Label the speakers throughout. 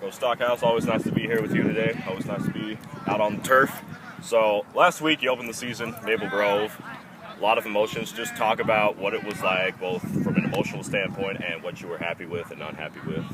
Speaker 1: Go Stockhaus, always nice to be here with you today. Always nice to be out on the turf. So last week you opened the season, Maple Grove. A lot of emotions. Just talk about what it was like, both from an emotional standpoint and what you were happy with and not happy with.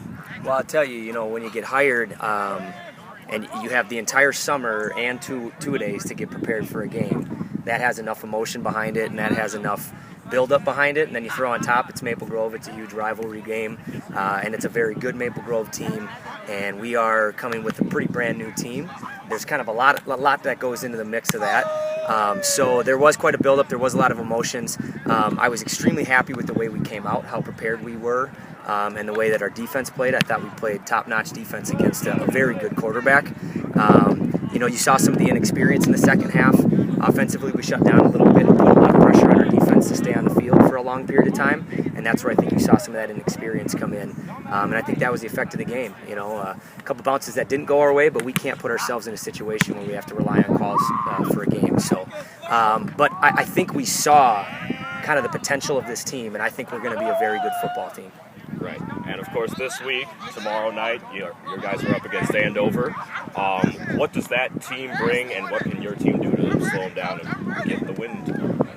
Speaker 2: Well, I'll tell you, when you get hired and you have the entire summer and two-a-days to get prepared for a game, that has enough emotion behind it and that has enough build-up behind it. And then you throw on top, it's Maple Grove. It's a huge rivalry game, and it's a very good Maple Grove team. And we are coming with a pretty brand new team. There's kind of a lot that goes into the mix of that. So there was quite a build-up. There was a lot of emotions. I was extremely happy with the way we came out, how prepared we were, and the way that our defense played. I thought we played top-notch defense against a very good quarterback. You saw some of the inexperience in the second half. Offensively, we shut down a little bit and put a lot of pressure on our defense to stay on the field for a long period of time, and that's where I think you saw some of that inexperience come in. And I think that was the effect of the game. A couple bounces that didn't go our way, but we can't put ourselves in a situation where we have to rely on calls for a game. So, but I think we saw kind of the potential of this team, and I think we're going to be a very good football team.
Speaker 1: Right. And of course this week, tomorrow night, your guys are up against Andover. What does that team bring and what can your team do to slow them down and get the win?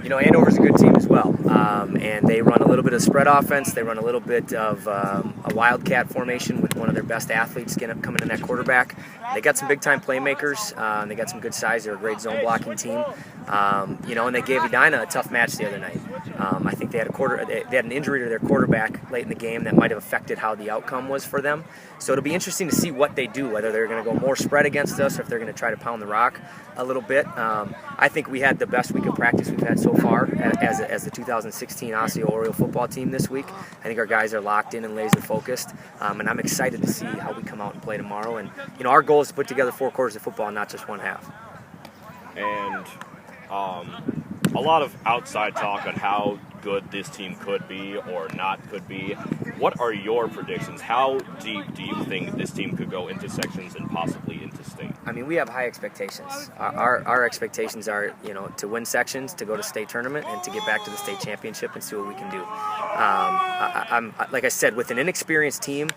Speaker 2: Andover's a good team as well, and they run a little bit of spread offense. They run a little bit of a wildcat formation with one of their best athletes coming in at quarterback. They got some big-time playmakers. They got some good size. They're a great zone blocking team. And they gave Edina a tough match the other night. I think they had an injury to their quarterback late in the game that might have affected how the outcome was for them. So it'll be interesting to see what they do, whether they're going to go more spread against us or if they're going to try to pound the rock a little bit. I think we had the best week of practice we've had so far as the 2016 Osseo Oriole football team this week. I think our guys are locked in and laser focused, and I'm excited to see how we come out and play tomorrow. And our goal is to put together 4 quarters of football, not just one half.
Speaker 1: And a lot of outside talk on how good this team could be or not could be. What are your predictions? How deep do you think this team could go into sections and possibly into state?
Speaker 2: I mean, we have high expectations. Our expectations are, to win sections, to go to state tournament, and to get back to the state championship and see what we can do. Like I said, with an inexperienced team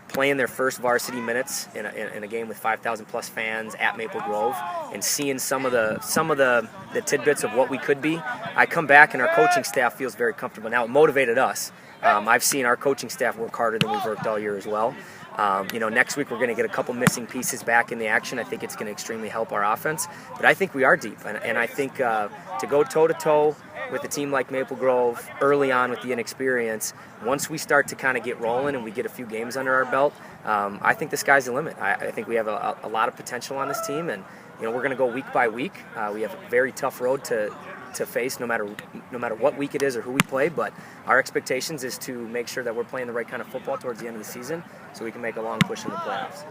Speaker 2: playing their first varsity minutes in a game with 5,000 plus fans at Maple Grove and seeing some of the tidbits of what we could be, I come back and our coaching staff feels very comfortable. Now, it motivated us. I've seen our coaching staff work harder than we've worked all year as well. Next week we're going to get a couple missing pieces back in the action. I think it's going to extremely help our offense. But I think we are deep, and I think to go toe-to-toe with a team like Maple Grove early on with the inexperience, once we start to kind of get rolling and we get a few games under our belt, I think the sky's the limit. I think we have a lot of potential on this team, and we're going to go week by week. We have a very tough road to face no matter what week it is or who we play, but our expectations is to make sure that we're playing the right kind of football towards the end of the season so we can make a long push in the playoffs.